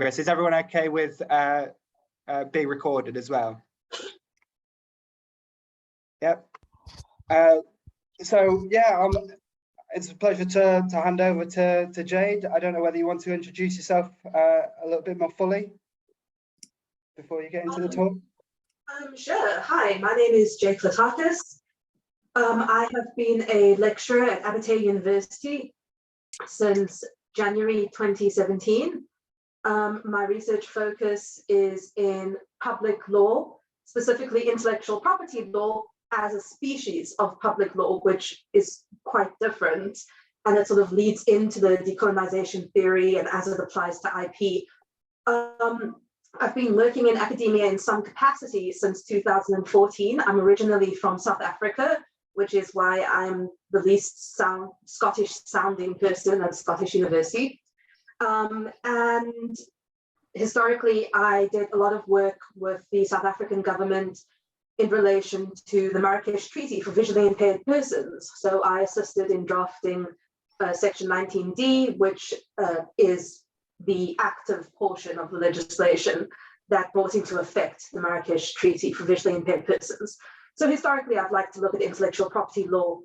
Chris, is everyone okay with being recorded as well? Yep. So yeah, it's a pleasure to hand over to Jade. I don't know whether you want to introduce yourself a little bit more fully before you get into the talk. Sure. Hi, my name is Jade Kouletakis. I have been a lecturer at Abertay University since January 2017. My research focus is in public law, specifically intellectual property law as a species of public law, which is quite different. And it sort of leads into the decolonization theory and as it applies to IP. I've been working in academia in some capacity since 2014. I'm originally from South Africa, which is why I'm the least Scottish sounding person at Scottish University. And historically, I did a lot of work with the South African government in relation to the Marrakesh Treaty for visually impaired persons. So I assisted in drafting Section 19D, which is the active portion of the legislation that brought into effect the Marrakesh Treaty for visually impaired persons. So historically, I'd like to look at intellectual property law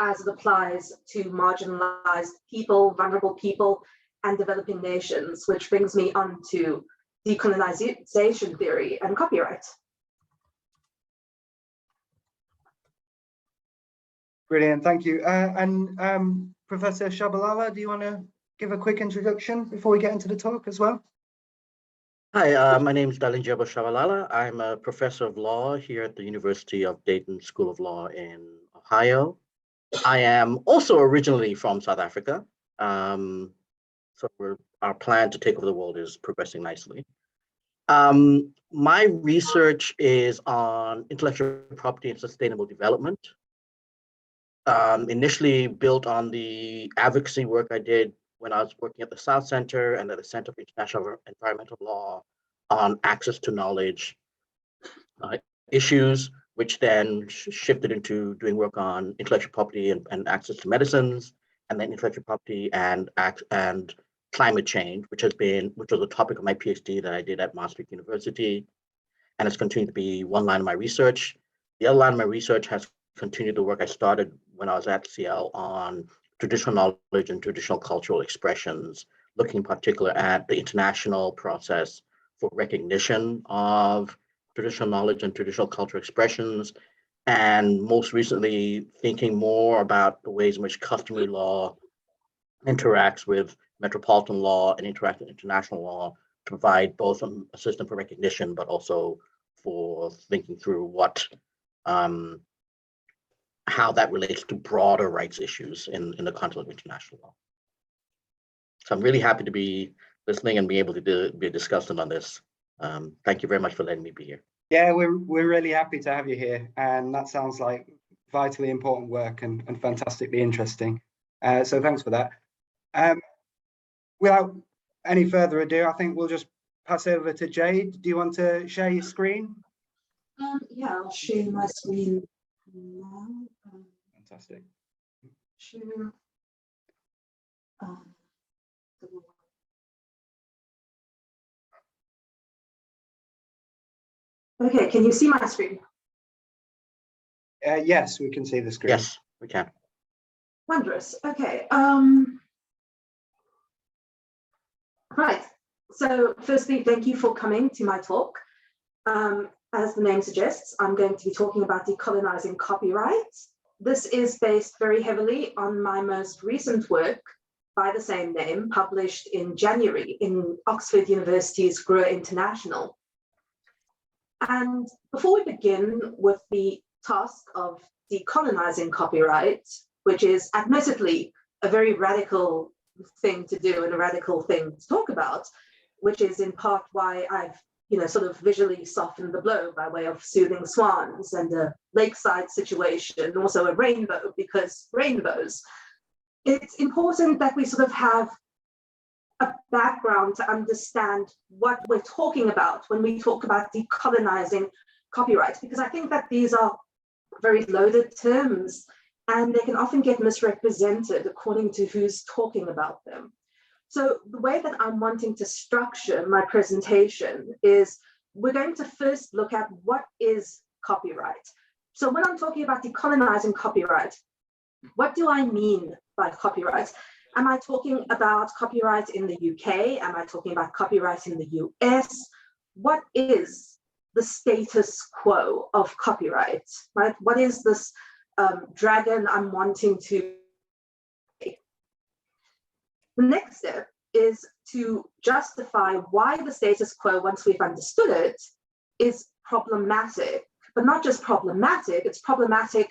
as it applies to marginalized people, vulnerable people, and developing nations, which brings me on to decolonization theory and copyright. Brilliant, thank you. And Professor Shabalala, do you want to give a quick introduction before we get into the talk as well? Hi, my name is Dalindyebo Shabalala. I'm a professor of law here at the University of Dayton School of Law in Ohio. I am also originally from South Africa. So our plan to take over the world is progressing nicely. My research is on intellectual property and sustainable development. Initially built on the advocacy work I did when I was working at the South Center and at the Center for International Environmental Law on access to knowledge issues, which then shifted into doing work on intellectual property and access to medicines, and then intellectual property and climate change, which was the topic of my PhD that I did at Maastricht University, and it's continued to be one line of my research. The other line of my research has continued the work I started when I was at CL on traditional knowledge and traditional cultural expressions, looking in particular at the international process for recognition of traditional knowledge and traditional cultural expressions, and most recently thinking more about the ways in which customary law interacts with metropolitan law and interacts with international law to provide both a system for recognition, but also for thinking through what how that relates to broader rights issues in the context of international law. So I'm really happy to be listening and be able to be a discussant on this. Thank you very much for letting me be here. Yeah, we're really happy to have you here, and that sounds like vitally important work and fantastically interesting. So thanks for that. Without any further ado, I think we'll just pass over to Jade. Do you want to share your screen? Yeah, I'll share my screen now. Fantastic. Share. Okay, can you see my screen? Yes, we can see the screen. Yes, we can. Wondrous. Okay. Right. So firstly, thank you for coming to my talk. As the name suggests, I'm going to be talking about decolonizing copyright. This is based very heavily on my most recent work by the same name, published in January in Oxford University's GRUA International. And before we begin with the task of decolonizing copyright, which is admittedly a very radical thing to do and a radical thing to talk about, which is in part why I've sort of visually softened the blow by way of soothing swans and a lakeside situation, also a rainbow, because rainbows. It's important that we sort of have a background to understand what we're talking about when we talk about decolonizing copyright, because I think that these are very loaded terms and they can often get misrepresented according to who's talking about them. So the way that I'm wanting to structure my presentation is we're going to first look at what is copyright. So when I'm talking about decolonizing copyright, what do I mean by copyright? Am I talking about copyright in the UK? Am I talking about copyright in the US? What is the status quo of copyright, right? What is this dragon I'm wanting to? The next step is to justify why the status quo, once we've understood it, is problematic, but not just problematic, it's problematic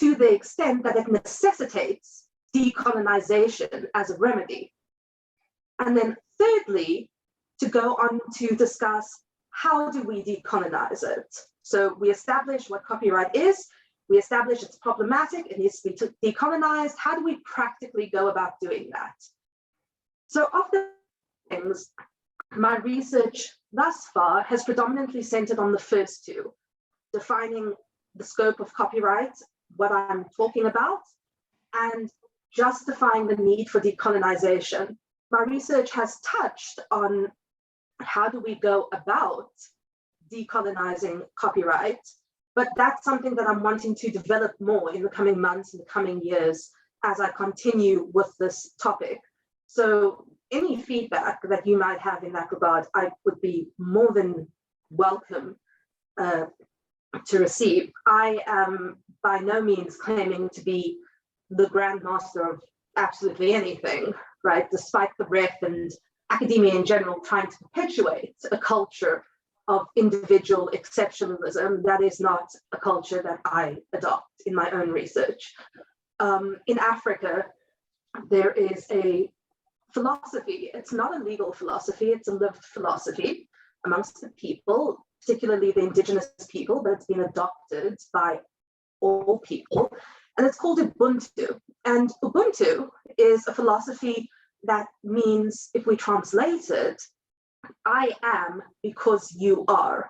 to the extent that it necessitates decolonization as a remedy. And then thirdly, to go on to discuss how do we decolonize it? So we establish what copyright is, we establish it's problematic, it needs to be decolonized. How do we practically go about doing that? So of the things, my research thus far has predominantly centered on the first two, defining the scope of copyright, what I'm talking about, and justifying the need for decolonization. My research has touched on how do we go about decolonizing copyright, but that's something that I'm wanting to develop more in the coming months and the coming years as I continue with this topic. So any feedback that you might have in that regard, I would be more than welcome to receive. I am by no means claiming to be the grandmaster of absolutely anything, right? Despite the rep and academia in general trying to perpetuate a culture of individual exceptionalism, that is not a culture that I adopt in my own research. In Africa, there is a philosophy. It's not a legal philosophy, it's a lived philosophy amongst the people, particularly the indigenous people, but it's been adopted by all people. And it's called Ubuntu. And Ubuntu is a philosophy that means, if we translate it, I am because you are.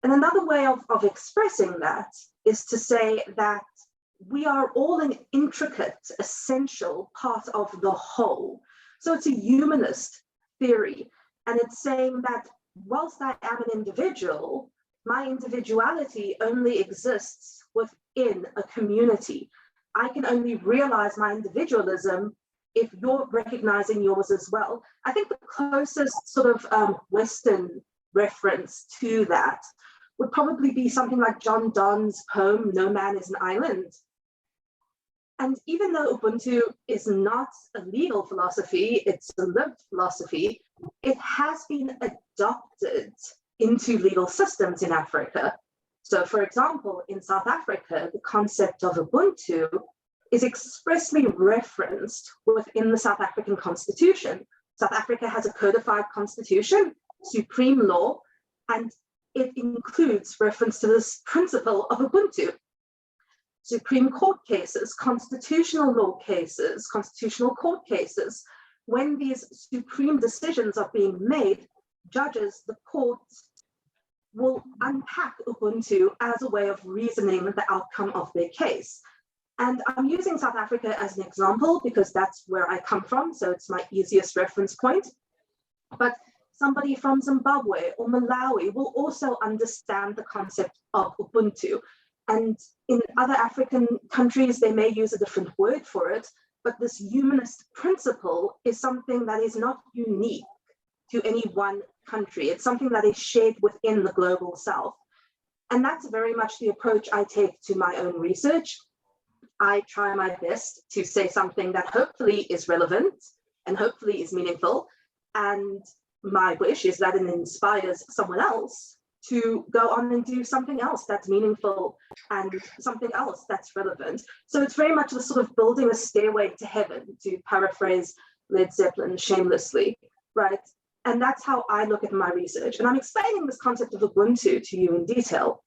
And another way of expressing that is to say that we are all an intricate, essential part of the whole. So it's a humanist theory. And it's saying that whilst I am an individual, my individuality only exists within a community. I can only realize my individualism if you're recognizing yours as well. I think the closest sort of Western reference to that would probably be something like John Donne's poem, No Man is an Island. And even though Ubuntu is not a legal philosophy, it's a lived philosophy, it has been adopted into legal systems in Africa. So for example, in South Africa, the concept of Ubuntu is expressly referenced within the South African Constitution. South Africa has a codified constitution, supreme law, and it includes reference to this principle of Ubuntu. Supreme Court cases, constitutional law cases, constitutional court cases, when these supreme decisions are being made, judges, the courts, will unpack Ubuntu as a way of reasoning the outcome of their case. And I'm using South Africa as an example because that's where I come from, so it's my easiest reference point. But somebody from Zimbabwe or Malawi will also understand the concept of Ubuntu. And in other African countries, they may use a different word for it, but this humanist principle is something that is not unique to any one country. It's something that is shared within the global South. And that's very much the approach I take to my own research. I try my best to say something that hopefully is relevant and hopefully is meaningful. And my wish is that it inspires someone else to go on and do something else that's meaningful and something else that's relevant. So it's very much the sort of building a stairway to heaven, to paraphrase Led Zeppelin shamelessly, right? And that's how I look at my research. And I'm explaining this concept of Ubuntu to you in detail,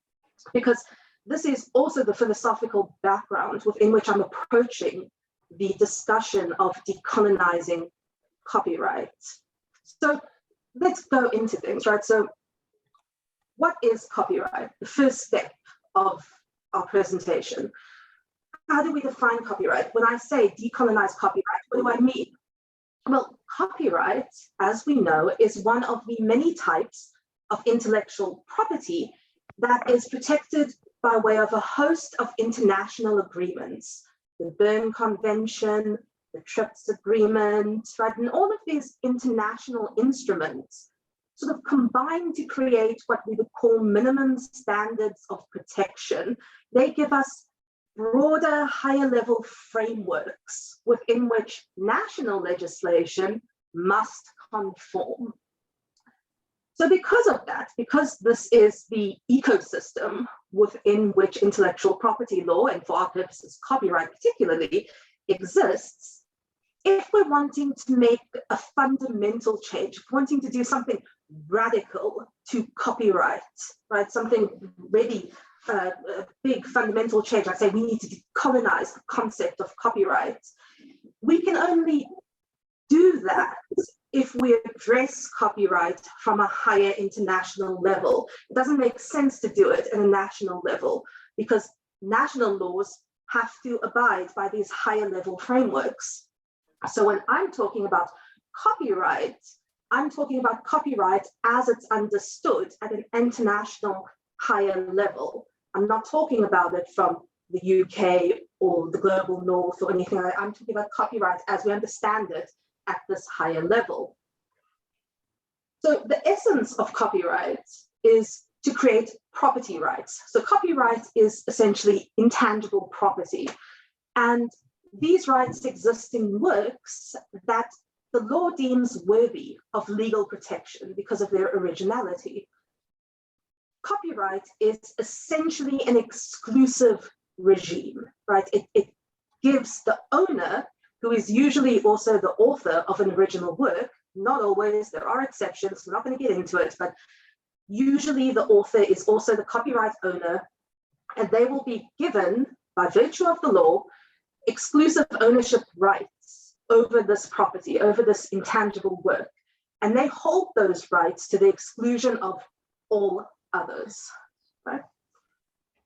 because this is also the philosophical background within which I'm approaching the discussion of decolonizing copyright. So let's go into things, right? So what is copyright? The first step of our presentation. How do we define copyright? When I say decolonize copyright, what do I mean? Well, copyright, as we know, is one of the many types of intellectual property that is protected by way of a host of international agreements, the Berne Convention, the TRIPS Agreement, right? And all of these international instruments sort of combine to create what we would call minimum standards of protection. They give us broader, higher level frameworks within which national legislation must conform. So because of that, because this is the ecosystem within which intellectual property law, and for our purposes, copyright particularly, exists, if we're wanting to make a fundamental change, if we're wanting to do something radical to copyright, right, something really a big fundamental change, I say we need to decolonize the concept of copyright, we can only do that if we address copyright from a higher international level. It doesn't make sense to do it at a national level because national laws have to abide by these higher level frameworks. So when I'm talking about copyright, I'm talking about copyright as it's understood at an international higher level. I'm not talking about it from the UK or the global north or anything like that. I'm talking about copyright as we understand it at this higher level. So the essence of copyright is to create property rights. So copyright is essentially intangible property. And these rights exist in works that the law deems worthy of legal protection because of their originality. Copyright is essentially an exclusive regime, right? It gives the owner, who is usually also the author of an original work, not always, there are exceptions, we're not going to get into it, but usually the author is also the copyright owner, and they will be given, by virtue of the law, exclusive ownership rights over this property, over this intangible work. And they hold those rights to the exclusion of all others, right?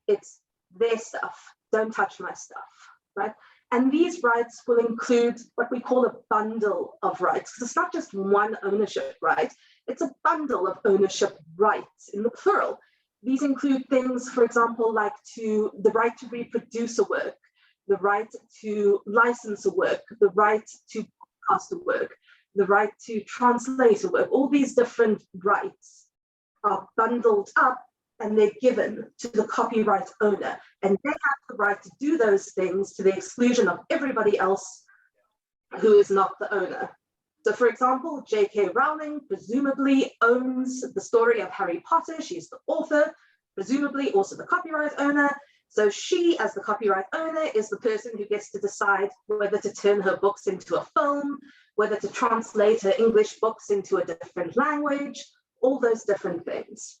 It's their stuff, don't touch my stuff, right? And these rights will include what we call a bundle of rights, because it's not just one ownership right, it's a bundle of ownership rights in the plural. These include things, for example, like the right to reproduce a work, the right to license a work, the right to cast a work, the right to translate a work. All these different rights are bundled up and they're given to the copyright owner. And they have the right to do those things to the exclusion of everybody else who is not the owner. So for example, J.K. Rowling presumably owns the story of Harry Potter. She's the author, presumably also the copyright owner. So she, as the copyright owner, is the person who gets to decide whether to turn her books into a film, whether to translate her English books into a different language, all those different things.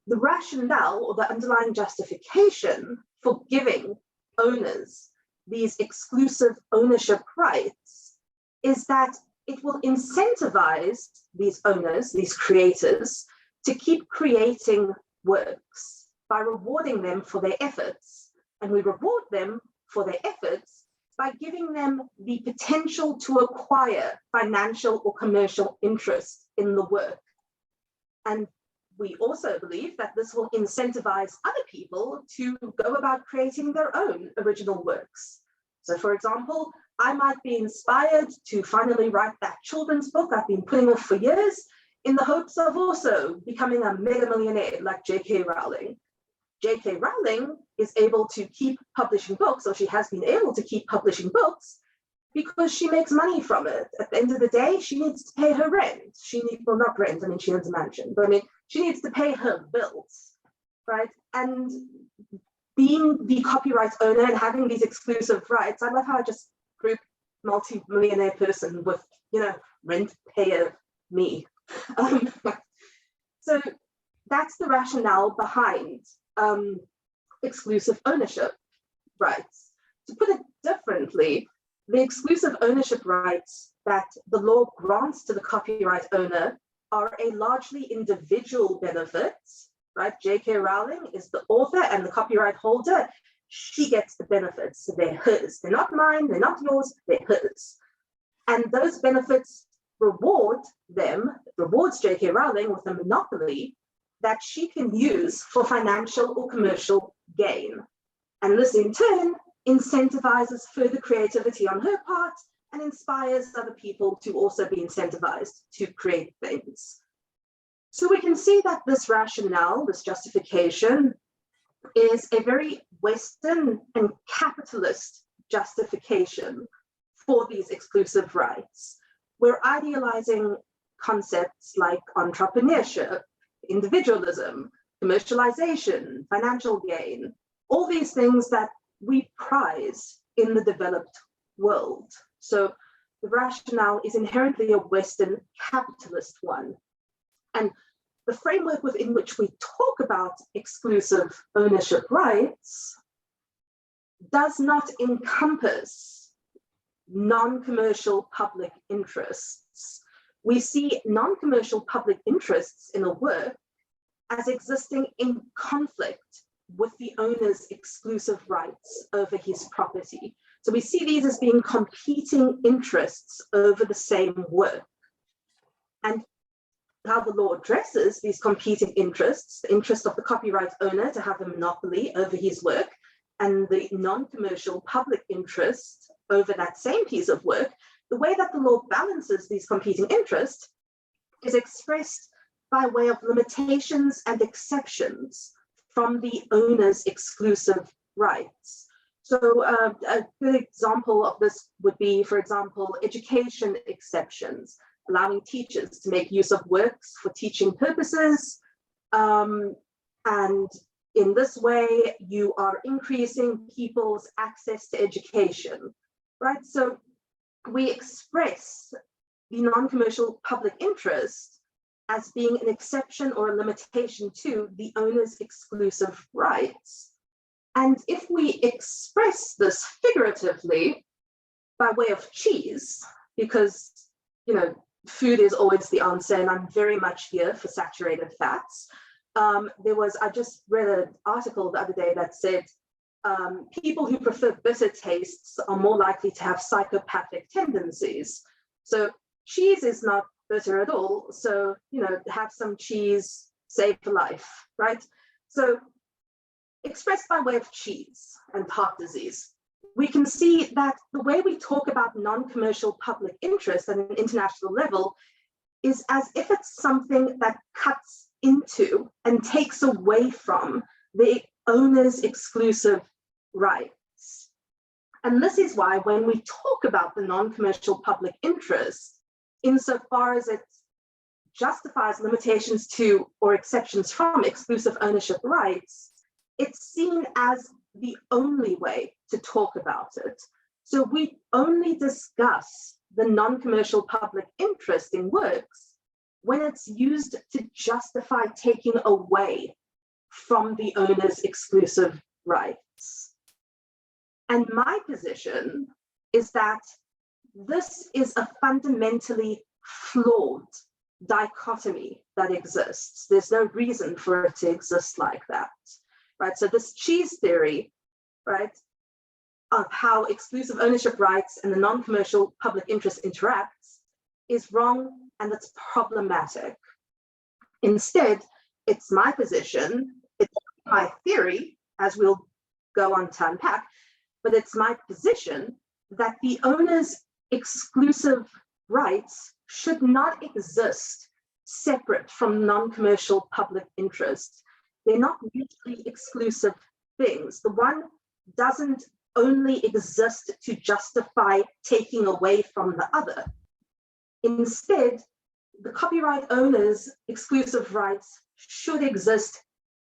The rationale or the underlying justification for giving owners these exclusive ownership rights is that it will incentivize these owners, these creators, to keep creating works by rewarding them for their efforts. And we reward them for their efforts by giving them the potential to acquire financial or commercial interest in the work. And we also believe that this will incentivize other people to go about creating their own original works. So for example, I might be inspired to finally write that children's book I've been putting off for years in the hopes of also becoming a mega millionaire like J.K. Rowling. J.K. Rowling is able to keep publishing books, or she has been able to keep publishing books, because she makes money from it. At the end of the day, she needs to pay her rent. Well, not rent, I mean, she owns a mansion, but I mean, she needs to pay her bills, right? And being the copyright owner and having these exclusive rights, I love how I just group multi-millionaire person with, rent payer me. So that's the rationale behind exclusive ownership rights. To put it differently, the exclusive ownership rights that the law grants to the copyright owner are a largely individual benefit, right? J.K. Rowling is the author and the copyright holder. She gets the benefits, so they're hers. They're not mine, they're not yours, they're hers. And those benefits rewards J.K. Rowling with a monopoly that she can use for financial or commercial gain. And this in turn incentivizes further creativity on her part and inspires other people to also be incentivized to create things. So we can see that this rationale, this justification, is a very Western and capitalist justification for these exclusive rights. We're idealizing concepts like entrepreneurship, individualism, commercialization, financial gain, all these things that we prize in the developed world. So the rationale is inherently a Western capitalist one. And the framework within which we talk about exclusive ownership rights does not encompass non-commercial public interests. We see non-commercial public interests in a work as existing in conflict with the owner's exclusive rights over his property. So we see these as being competing interests over the same work. And how the law addresses these competing interests, the interest of the copyright owner to have a monopoly over his work, and the non-commercial public interest over that same piece of work, the way that the law balances these competing interests is expressed by way of limitations and exceptions from the owner's exclusive rights. So a good example of this would be, for example, education exceptions, allowing teachers to make use of works for teaching purposes. And in this way, you are increasing people's access to education, right? So we express the non-commercial public interest as being an exception or a limitation to the owner's exclusive rights. And if we express this figuratively by way of cheese, because, you know, food is always the answer, and I'm very much here for saturated fats. I just read an article the other day that said people who prefer bitter tastes are more likely to have psychopathic tendencies. So cheese is not bitter at all. So, you know, have some cheese, save for life, right? So expressed by way of cheese and heart disease, we can see that the way we talk about non-commercial public interest at an international level is as if it's something that cuts into and takes away from the owner's exclusive rights. And this is why when we talk about the non-commercial public interest, insofar as it justifies limitations to or exceptions from exclusive ownership rights, it's seen as the only way to talk about it. So we only discuss the non-commercial public interest in works when it's used to justify taking away from the owner's exclusive rights. And my position is that this is a fundamentally flawed dichotomy that exists. There's no reason for it to exist like that. Right, so this cheese theory, right, of how exclusive ownership rights and the non-commercial public interest interacts is wrong, and it's problematic. Instead, it's my position, it's my theory, as we'll go on to unpack, but it's my position that the owner's exclusive rights should not exist separate from non-commercial public interest. They're not mutually exclusive things. The one doesn't only exist to justify taking away from the other. Instead, the copyright owner's exclusive rights should exist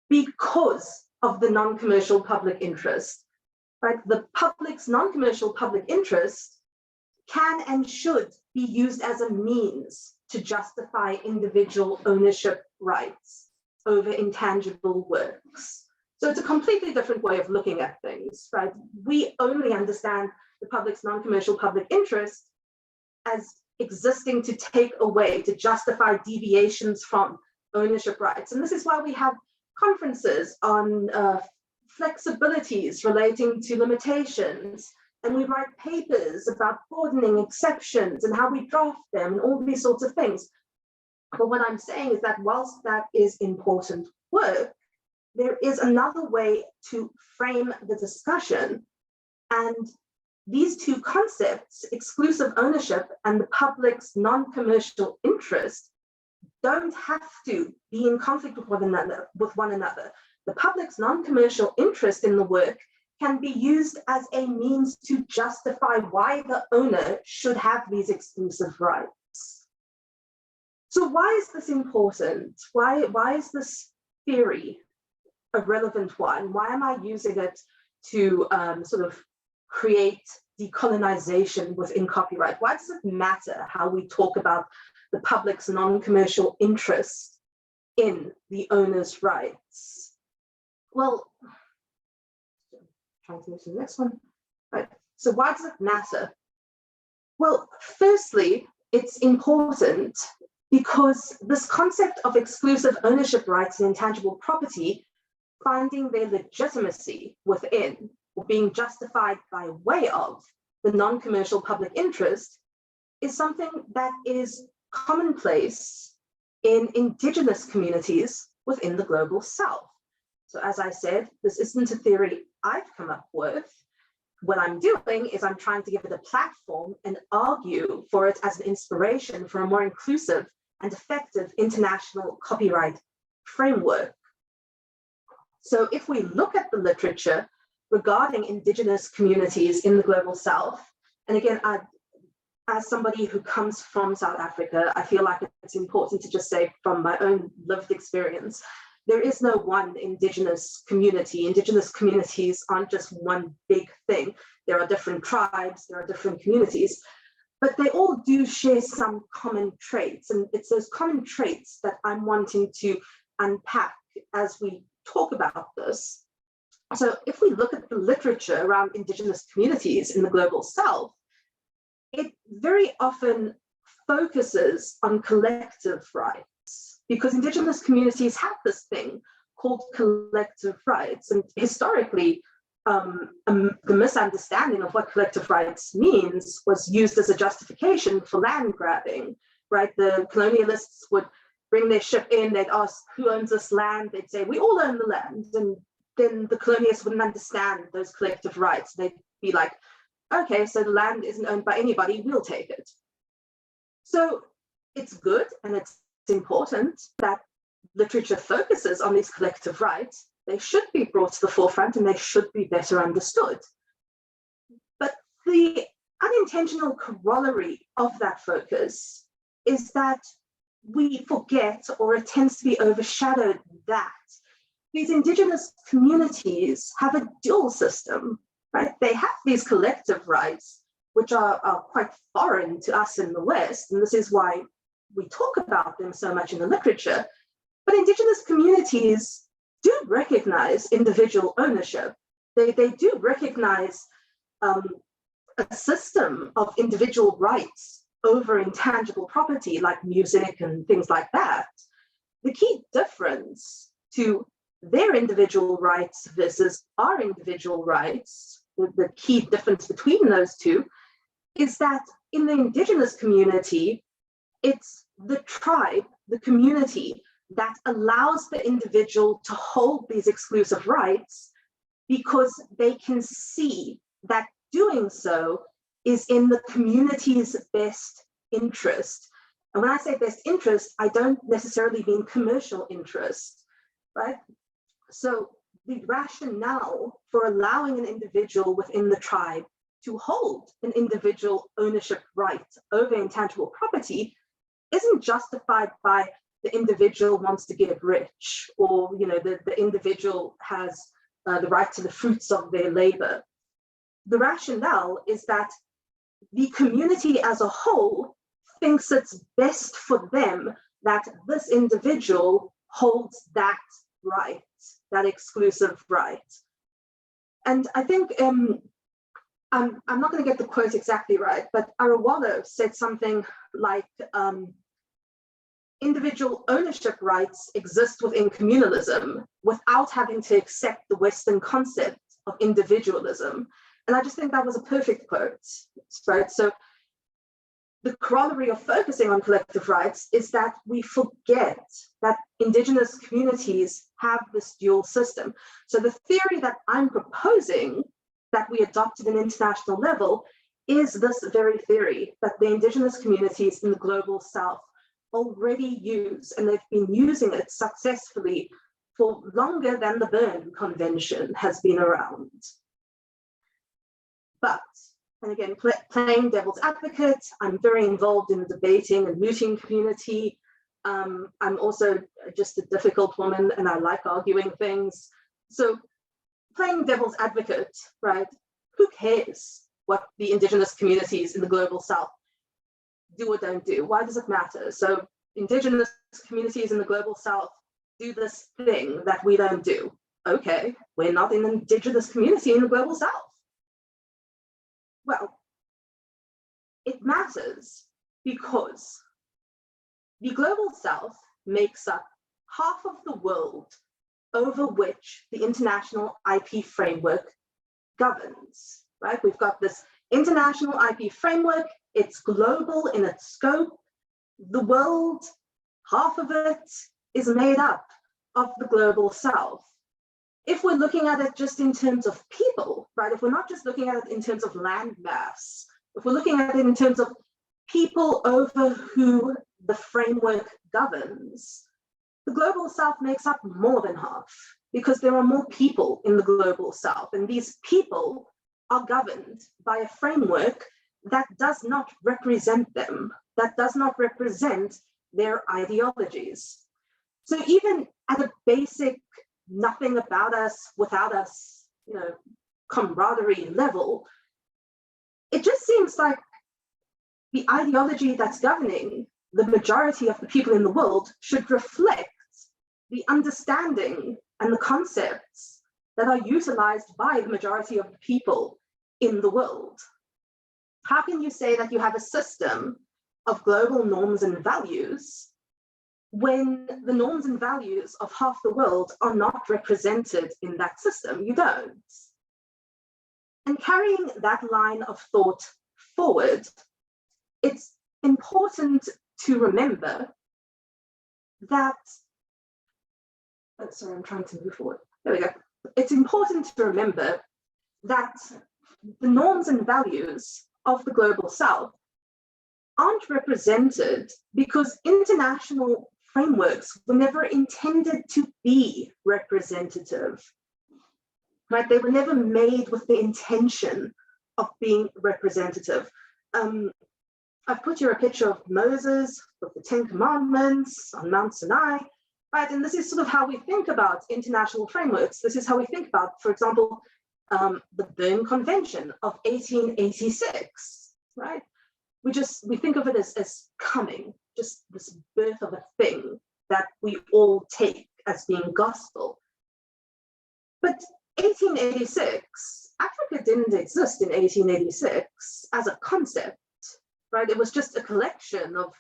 because of the non-commercial public interest. Right? The public's non-commercial public interest can and should be used as a means to justify individual ownership rights over intangible works. So it's a completely different way of looking at things, right? We only understand the public's non-commercial public interest as existing to take away, to justify deviations from ownership rights. And this is why we have conferences on flexibilities relating to limitations and we write papers about broadening exceptions and how we draft them and all these sorts of things. But what I'm saying is that whilst that is important work, there is another way to frame the discussion. And these two concepts, exclusive ownership and the public's non-commercial interest, don't have to be in conflict with one another. The public's non-commercial interest in the work can be used as a means to justify why the owner should have these exclusive rights. So why is this important? Why is this theory a relevant one? Why am I using it to sort of create decolonization within copyright? Why does it matter how we talk about the public's non-commercial interest in the owner's rights? Well, trying to move to the next one. Right. So why does it matter? Well, firstly, it's important because this concept of exclusive ownership rights and intangible property finding their legitimacy within or being justified by way of the non-commercial public interest is something that is commonplace in indigenous communities within the global South. So as I said, this isn't a theory I've come up with. What I'm doing is I'm trying to give it a platform and argue for it as an inspiration for a more inclusive and effective international copyright framework. So if we look at the literature regarding indigenous communities in the global South, and again, as somebody who comes from South Africa, I feel like it's important to just say from my own lived experience, there is no one indigenous community. Indigenous communities aren't just one big thing. There are different tribes, there are different communities, but they all do share some common traits. And it's those common traits that I'm wanting to unpack as we talk about this. So if we look at the literature around indigenous communities in the global South, it very often focuses on collective rights because indigenous communities have this thing called collective rights. And historically, the misunderstanding of what collective rights means was used as a justification for land grabbing, right? The colonialists would bring their ship in, they'd ask, who owns this land? They'd say, we all own the land. And then the colonialists wouldn't understand those collective rights. They'd be like, okay, so the land isn't owned by anybody, we'll take it. So it's good and it's important that literature focuses on these collective rights. They should be brought to the forefront and they should be better understood. But the unintentional corollary of that focus is that we forget, or it tends to be overshadowed, that these indigenous communities have a dual system, right? They have these collective rights, which are quite foreign to us in the West, and this is why we talk about them so much in the literature. But indigenous communities do recognize individual ownership. They do recognize a system of individual rights over intangible property like music and things like that. The key difference to their individual rights versus our individual rights, the key difference between those two, is that in the indigenous community, it's the tribe, the community, that allows the individual to hold these exclusive rights because they can see that doing so is in the community's best interest. And when I say best interest, I don't necessarily mean commercial interest, right? So the rationale for allowing an individual within the tribe to hold an individual ownership right over intangible property isn't justified by the individual wants to get rich, or the individual has the right to the fruits of their labor. The rationale is that the community as a whole thinks it's best for them that this individual holds that right, that exclusive right. And I think, I'm not going to get the quote exactly right, but Arawalo said something like, individual ownership rights exist within communalism without having to accept the Western concept of individualism. And I just think that was a perfect quote, right? So the corollary of focusing on collective rights is that we forget that Indigenous communities have this dual system. So the theory that I'm proposing that we adopt at an international level is this very theory that the Indigenous communities in the global South already use, and they've been using it successfully for longer than the Berne Convention has been around. But, and again, playing devil's advocate, I'm very involved in the debating and mooting community. I'm also just a difficult woman and I like arguing things. So playing devil's advocate, right? Who cares what the Indigenous communities in the global South do or don't do? Why does it matter? So Indigenous communities in the global South do this thing that we don't do. Okay, we're not an Indigenous community in the global South. Well, it matters because the global South makes up half of the world over which the international IP framework governs, right? We've got this international IP framework, it's global in its scope. The world, half of it is made up of the global South. If we're looking at it just in terms of people, right? If we're not just looking at it in terms of land mass, if we're looking at it in terms of people over who the framework governs, the global South makes up more than half because there are more people in the global South, and these people are governed by a framework that does not represent them, that does not represent their ideologies. So even at a basic nothing about us without us, camaraderie level, it just seems like the ideology that's governing the majority of the people in the world should reflect the understanding and the concepts that are utilized by the majority of the people in the world. How can you say that you have a system of global norms and values when the norms and values of half the world are not represented in that system? You don't. And carrying that line of thought forward, it's important to remember that, sorry, I'm trying to move forward. There we go. It's important to remember that the norms and values of the global South aren't represented because international frameworks were never intended to be representative, right? They were never made with the intention of being representative. I've put here a picture of Moses with the 10 Commandments on Mount Sinai, right? And this is sort of how we think about international frameworks. This is how we think about, for example, the Berne Convention of 1886, right? We think of it as coming, just this birth of a thing that we all take as being gospel. But 1886, Africa didn't exist in 1886 as a concept, right? It was just a collection of,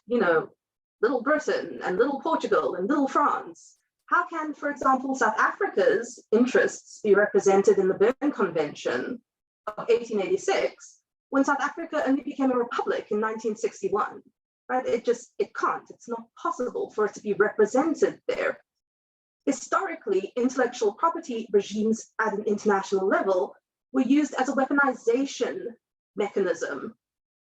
little Britain and little Portugal and little France. How can, for example, South Africa's interests be represented in the Berne Convention of 1886 when South Africa only became a republic in 1961, right? It can't, it's not possible for it to be represented there. Historically, intellectual property regimes at an international level were used as a weaponization mechanism,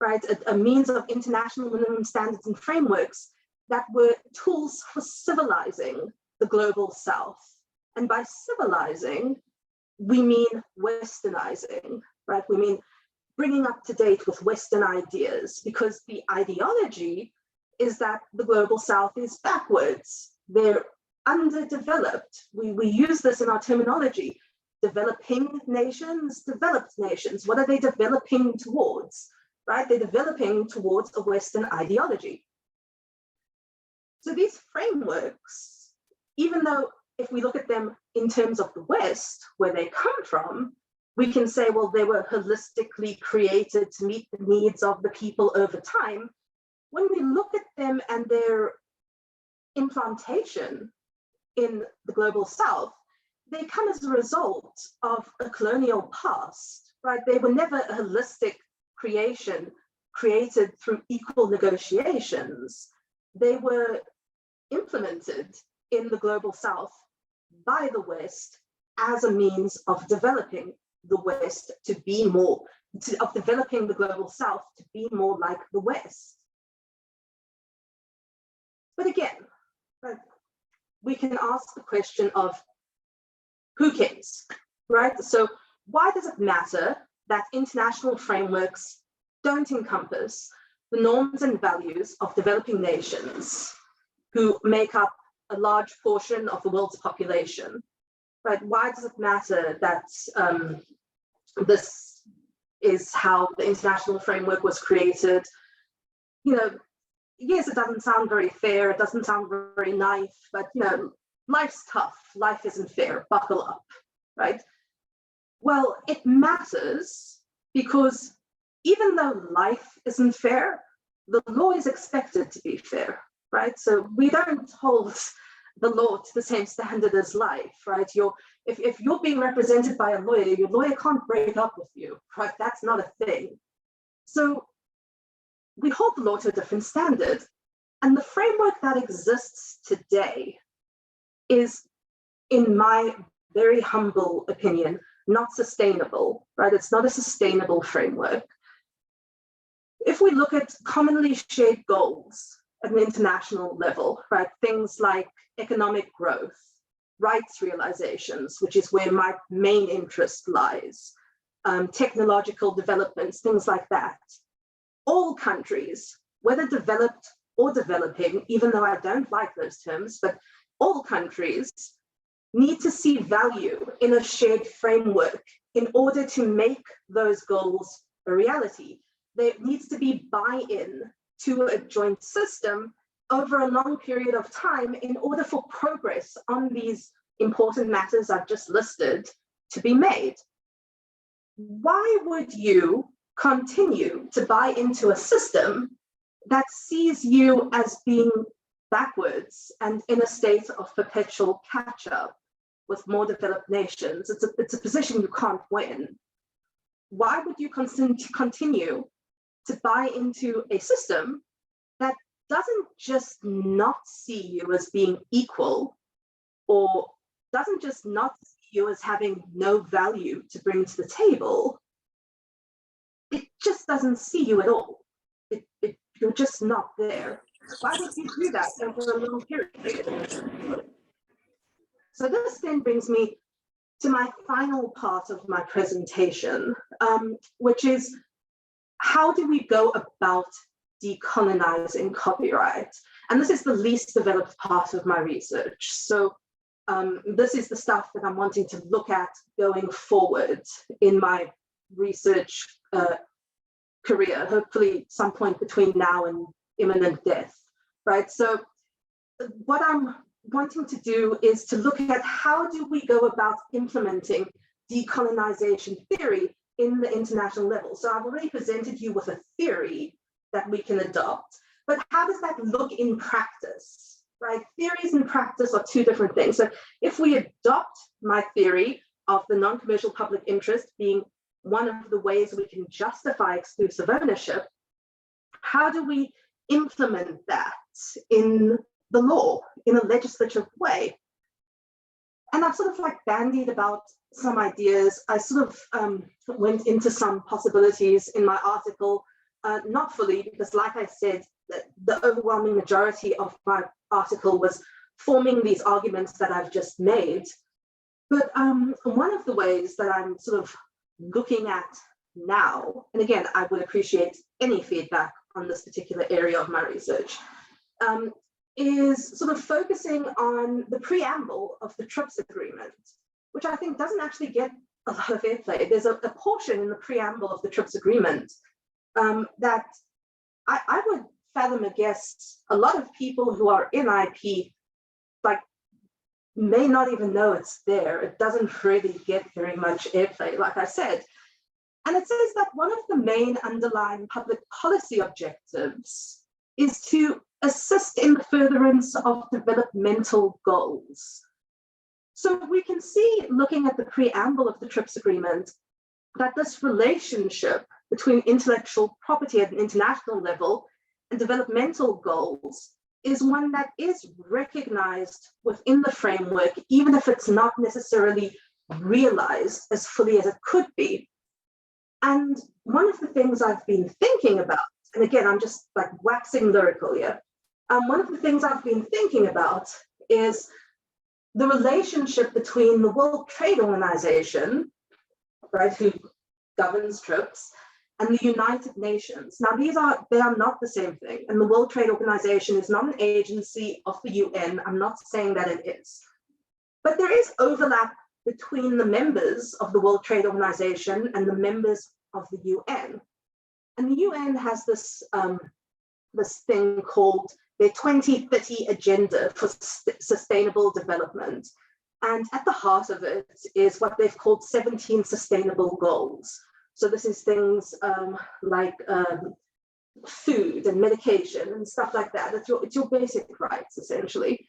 right? A means of international minimum standards and frameworks that were tools for civilizing the global South. And by civilizing, we mean westernizing, right? We mean bringing up to date with Western ideas, because the ideology is that the global South is backwards. They're underdeveloped. We use this in our terminology. Developing nations, developed nations. What are they developing towards, right? They're developing towards a Western ideology. So these frameworks, even though if we look at them in terms of the West, where they come from, we can say, well, they were holistically created to meet the needs of the people over time. When we look at them and their implantation in the global South, they come as a result of a colonial past, right? They were never a holistic creation created through equal negotiations. They were implemented in the global South by the West as a means of developing the West to be more, of developing the global South to be more like the West. But again, right, we can ask the question of who cares, right? So why does it matter that international frameworks don't encompass the norms and values of developing nations who make up a large portion of the world's population, right? Why does it matter that this is how the international framework was created? You know, yes, it doesn't sound very fair, it doesn't sound very nice, but you know, life's tough, life isn't fair, buckle up, right? Well, it matters because even though life isn't fair, the law is expected to be fair, right? So we don't hold the law to the same standard as life, right? If you're being represented by a lawyer, your lawyer can't break up with you, right? That's not a thing. So we hold the law to a different standard. And the framework that exists today is, in my very humble opinion, not sustainable, right? It's not a sustainable framework. If we look at commonly shared goals at an international level, right? Things like economic growth, rights realizations, which is where my main interest lies, technological developments, things like that. All countries, whether developed or developing, even though I don't like those terms, but all countries need to see value in a shared framework in order to make those goals a reality. There needs to be buy-in to a joint system over a long period of time in order for progress on these important matters I've just listed to be made. Why would you continue to buy into a system that sees you as being backwards and in a state of perpetual catch-up with more developed nations? It's a position you can't win. Why would you continue to buy into a system that doesn't just not see you as being equal, or doesn't just not see you as having no value to bring to the table? It just doesn't see you at all. You're just not there. Why would you do that over a long period? So this then brings me to my final part of my presentation, which is, how do we go about decolonizing copyright? And this is the least developed part of my research. So this is the stuff that I'm wanting to look at going forward in my research career, hopefully some point between now and imminent death, right? So what I'm wanting to do is to look at how do we go about implementing decolonization theory in the international level. So I've already presented you with a theory that we can adopt, but how does that look in practice, right? Theories and practice are two different things. So if we adopt my theory of the non-commercial public interest being one of the ways we can justify exclusive ownership, how do we implement that in the law, in a legislative way? And I've sort of like bandied about some ideas. I sort of went into some possibilities in my article, not fully, because like I said, the overwhelming majority of my article was forming these arguments that I've just made. But one of the ways that I'm sort of looking at now, and again, I would appreciate any feedback on this particular area of my research, is sort of focusing on the preamble of the TRIPS agreement, which I think doesn't actually get a lot of airplay. There's a portion in the preamble of the TRIPS agreement that I would fathom a guess a lot of people who are in IP like may not even know it's there. It doesn't really get very much airplay, like I said. And it says that one of the main underlying public policy objectives is to assist in the furtherance of developmental goals. So we can see, looking at the preamble of the TRIPS agreement, that this relationship between intellectual property at an international level and developmental goals is one that is recognized within the framework, even if it's not necessarily realized as fully as it could be. And one of the things I've been thinking about, and again, I'm just like waxing lyrical here. One of the things I've been thinking about is the relationship between the World Trade Organization, right, who governs TRIPS, and the United Nations. Now, they are not the same thing. And the World Trade Organization is not an agency of the UN. I'm not saying that it is. But there is overlap between the members of the World Trade Organization and the members of the UN. And the UN has this, this thing called their 2030 Agenda for Sustainable Development. And at the heart of it is what they've called 17 sustainable goals. So this is things like food and medication and stuff like that. It's your basic rights, essentially.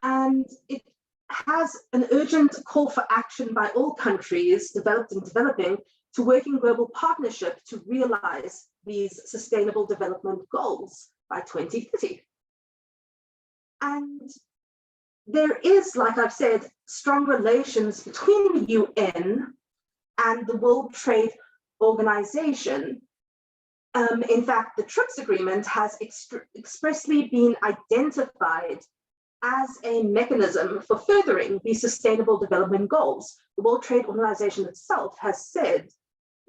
And it has an urgent call for action by all countries, developed and developing, to work in global partnership to realize these sustainable development goals by 2030. And there is, like I've said, strong relations between the UN and the World Trade Organization. In fact, the TRIPS agreement has expressly been identified as a mechanism for furthering these sustainable development goals. The World Trade Organization itself has said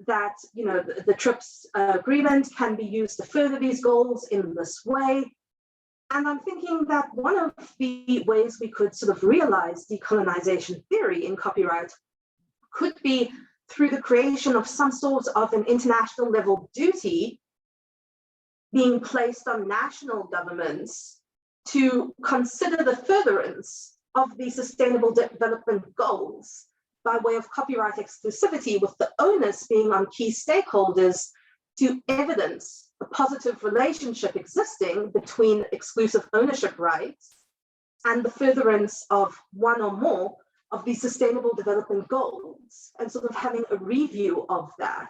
that, you know, the TRIPS agreement can be used to further these goals in this way. And I'm thinking that one of the ways we could sort of realize decolonization theory in copyright could be through the creation of some sort of an international level duty being placed on national governments to consider the furtherance of the sustainable development goals by way of copyright exclusivity, with the onus being on key stakeholders to evidence a positive relationship existing between exclusive ownership rights and the furtherance of one or more of the sustainable development goals, and sort of having a review of that.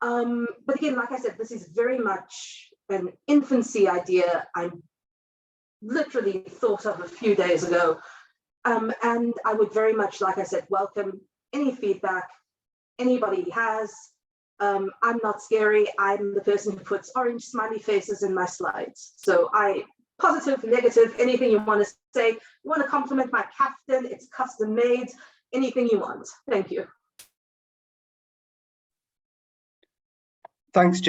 But again, like I said, this is very much an infancy idea I literally thought of a few days ago. And I would very much, like I said, welcome any feedback anybody has. I'm not scary. I'm the person who puts orange smiley faces in my slides. So positive, negative, anything you want to say. You want to compliment my captain, it's custom made, anything you want. Thank you. Thanks,